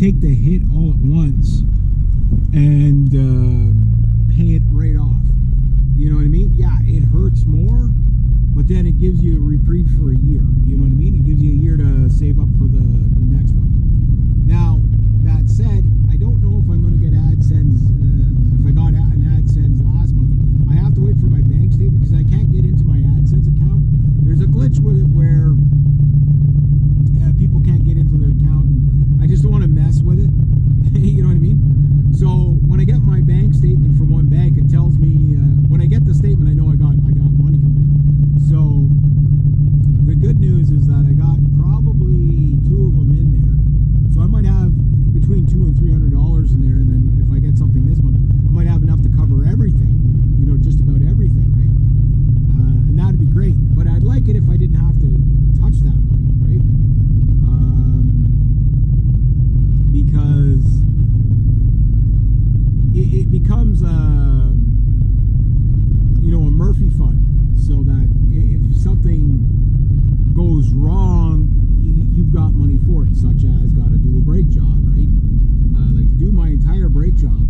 take the hit all at once and pay it right off. You know what I mean? Yeah, it hurts more, but then it gives you a reprieve for a year. You know what I mean? It gives you a year to save up for the next one. Now, that said, I don't know if I'm going to get AdSense. If I got an AdSense last month, I have to wait for my bank statement because I can't get into my AdSense account. There's a glitch with it where people can't get into their account. And I just don't want to mess with it. You know what I mean? So when I get my bank statement from one bank, it tells me when I get the statement, I know I got money coming in. So the good news is that I got probably 2 of them in there. So I might have between $200 and $300 in there, and then if I get something this month, I might have enough to cover everything. You know, just about everything, right? And that'd be great. But I'd like it if I didn't have to touch that money, right? Because it becomes you know, a Murphy fund, so that if something goes wrong, you've got money for it, such as got to do a brake job, right? Like to do my entire brake job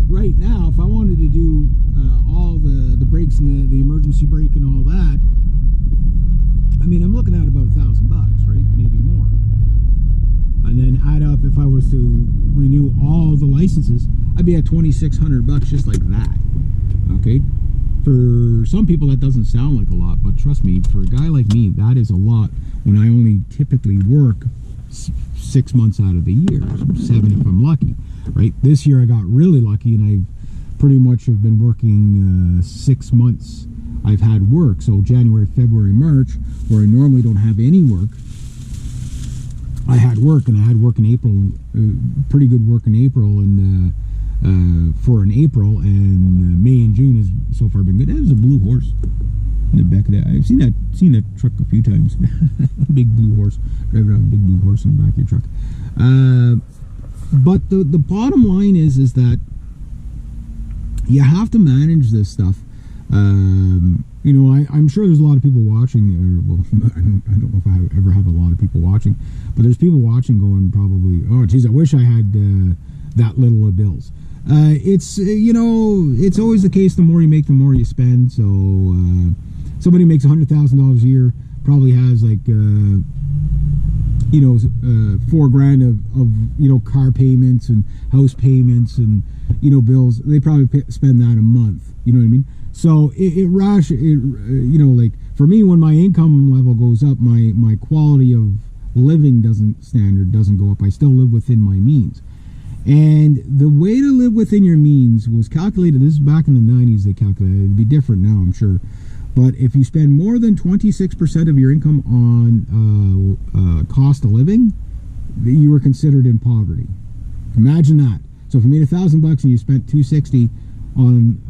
right now, if I wanted to do all the brakes and the emergency brake and all that, I mean, I'm looking at about $1,000, right? Maybe more. And then add up, if I was to renew all the licenses, I'd be at $2,600 just like that. Okay? For some people that doesn't sound like a lot, but trust me, for a guy like me, that is a lot when I only typically work 6 months out of the year, 7 if I'm lucky, right? This year I got really lucky, and I pretty much have been working 6 months. I've had work, so January, February, March, where I normally don't have any work, I had work, and I had work in April, pretty good work in April, and for an April, and May and June has so far been good. There's a blue horse in the back of that. I've seen that truck a few times. Big blue horse, driving around, big blue horse in the back of your truck. But the bottom line is that you have to manage this stuff. You know, I'm sure there's a lot of people watching, or well, I don't know if I ever have a lot of people watching, but there's people watching going probably, oh geez, I wish I had that little of bills. It's you know, it's always the case, the more you make, the more you spend. So somebody makes $100,000 a year, probably has like you know, $4,000 of you know, car payments and house payments and, you know, bills. They probably spend that a month. You know what I mean? So you know, like for me, when my income level goes up, my quality of living doesn't go up. I still live within my means. And the way to live within your means was calculated, this is back in the 90s they calculated, it'd be different now, I'm sure. But if you spend more than 26% of your income on cost of living, you were considered in poverty. Imagine that. So if you made $1,000 and you spent $260 on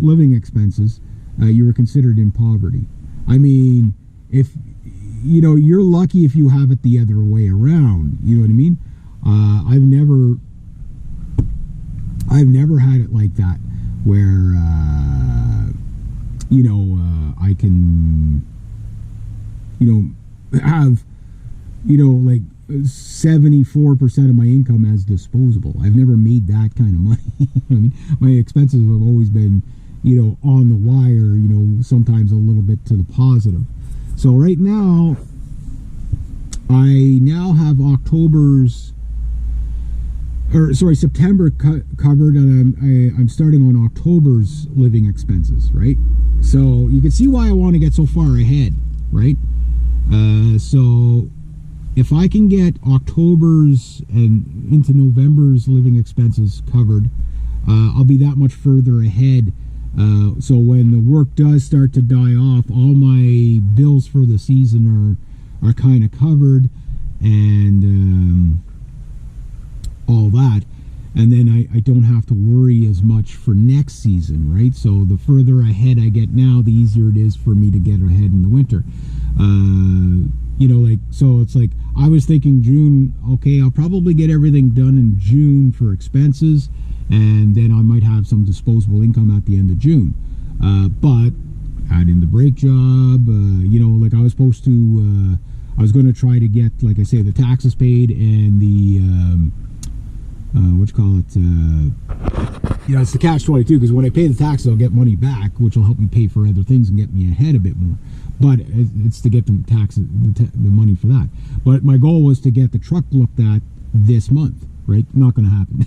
living expenses, you were considered in poverty. I mean, if you know, you're lucky if you have it the other way around. You know what I mean? I've never had it like that, where you know, I can, you know, have, you know, like 74% of my income as disposable. I've never made that kind of money. I mean, my expenses have always been, you know, on the wire, you know, sometimes a little bit to the positive. So right now, I now have September covered, and I'm starting on October's living expenses, right? So you can see why I want to get so far ahead, right? So if I can get October's and into November's living expenses covered, I'll be that much further ahead. So when the work does start to die off, all my bills for the season are kind of covered, and all that. And then I don't have to worry as much for next season, right? So the further ahead I get now, the easier it is for me to get ahead in the winter. You know, like, so it's like, I was thinking June, okay, I'll probably get everything done in June for expenses, and then I might have some disposable income at the end of June. But add in the brake job, you know, like I was supposed to, I was going to try to get, like I say, the taxes paid and the what you call it? It's the catch-22, because when I pay the taxes, I'll get money back, which will help me pay for other things and get me ahead a bit more. But it's to get the taxes, the money for that. But my goal was to get the truck looked at this month, right? Not going to happen.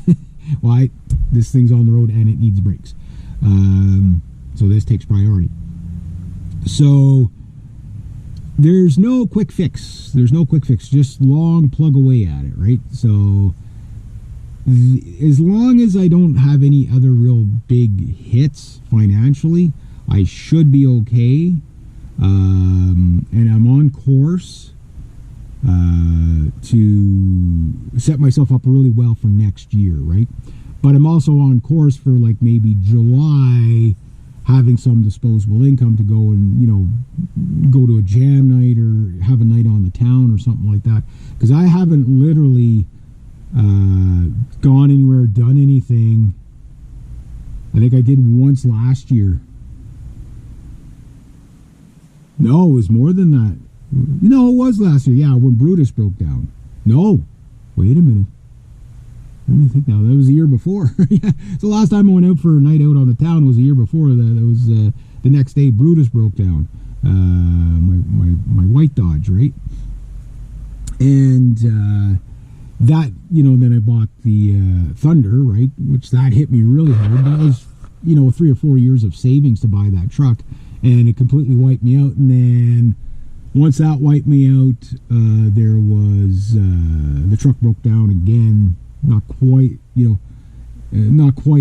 Why? This thing's on the road and it needs brakes. So this takes priority. So there's no quick fix. There's no quick fix. Just long plug away at it, right? So as long as I don't have any other real big hits financially, I should be okay. And I'm on course to set myself up really well for next year, right? But I'm also on course for like maybe July, having some disposable income to go and, go to a jam night or have a night on the town or something like that. Because I haven't literally gone anywhere, done anything. I think I did once last year. No, it was more than that. No, it was last year. Yeah, when Brutus broke down. No, wait a minute. Let me think now. That was the year before. Yeah. So the last time I went out for a night out on the town was the year before. That was the next day Brutus broke down. My white Dodge, right? And that, then I bought the Thunder, right? Which that hit me really hard. That was, 3 or 4 years of savings to buy that truck. And it completely wiped me out. And then once that wiped me out, there was the truck broke down again. Not quite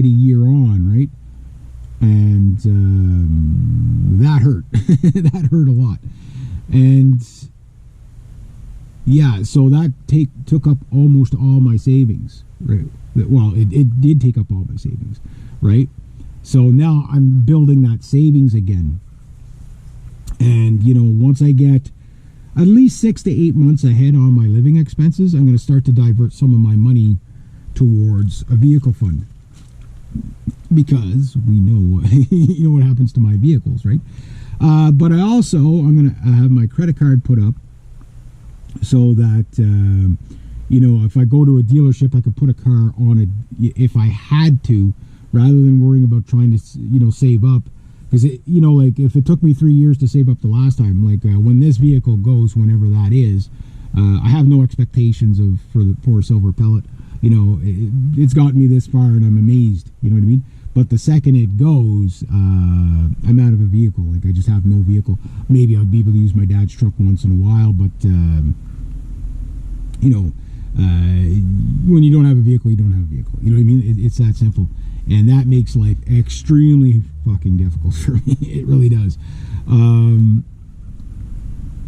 a year on, right? And that hurt. That hurt a lot. And yeah, so that took up almost all my savings, right? Well, it did take up all my savings, right? So now I'm building that savings again. And, once I get at least 6 to 8 months ahead on my living expenses, I'm going to start to divert some of my money towards a vehicle fund, because we know what happens to my vehicles, right? But I'm going to have my credit card put up so that if I go to a dealership, I could put a car on it if I had to, rather than worrying about trying to save up. Because like if it took me 3 years to save up the last time, like when this vehicle goes, whenever that is, I have no expectations for the poor silver pellet. It's gotten me this far and I'm amazed, you know what I mean? But the second it goes, I'm out of a vehicle. Like I just have no vehicle. Maybe I'd be able to use my dad's truck once in a while, but when you don't have a vehicle, you don't have a vehicle. You know what I mean? It's that simple. And that makes life extremely fucking difficult for me. It really does.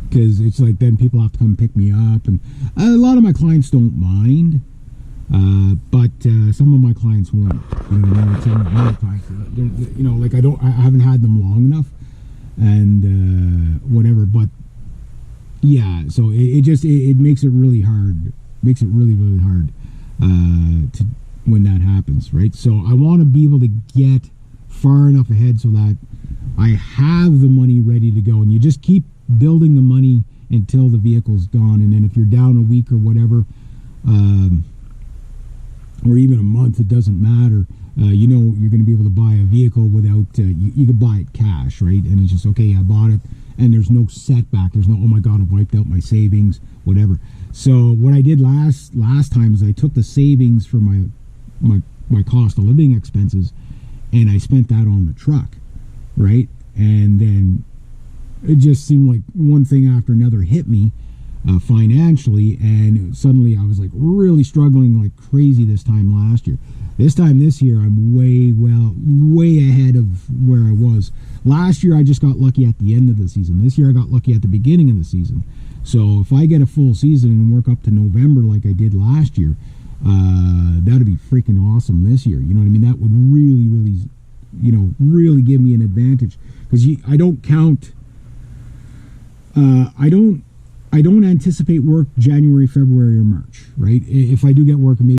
Because it's like then people have to come pick me up. And a lot of my clients don't mind. But some of my clients won't. Like I haven't had them long enough. And whatever. But yeah, so it makes it really hard. Makes it really, really hard to when that happens, right? So I want to be able to get far enough ahead so that I have the money ready to go, and you just keep building the money until the vehicle's gone. And then if you're down a week or whatever, or even a month, it doesn't matter. You're going to be able to buy a vehicle without you can buy it cash, right? And it's just okay, I bought it, and there's no setback. There's no, oh my god, I've wiped out my savings, whatever. So what I did last time is I took the savings for my cost of living expenses, and I spent that on the truck, right? And then it just seemed like one thing after another hit me financially, and suddenly I was like really struggling like crazy this time last year. This year I'm way ahead of where I was. Last year I just got lucky at the end of the season. This year I got lucky at the beginning of the season. So if I get a full season and work up to November like I did last year, that'd be freaking awesome this year. You know what I mean? That would really, really, really give me an advantage, because I don't count. I don't anticipate work January, February, or March, right? If I do get work, maybe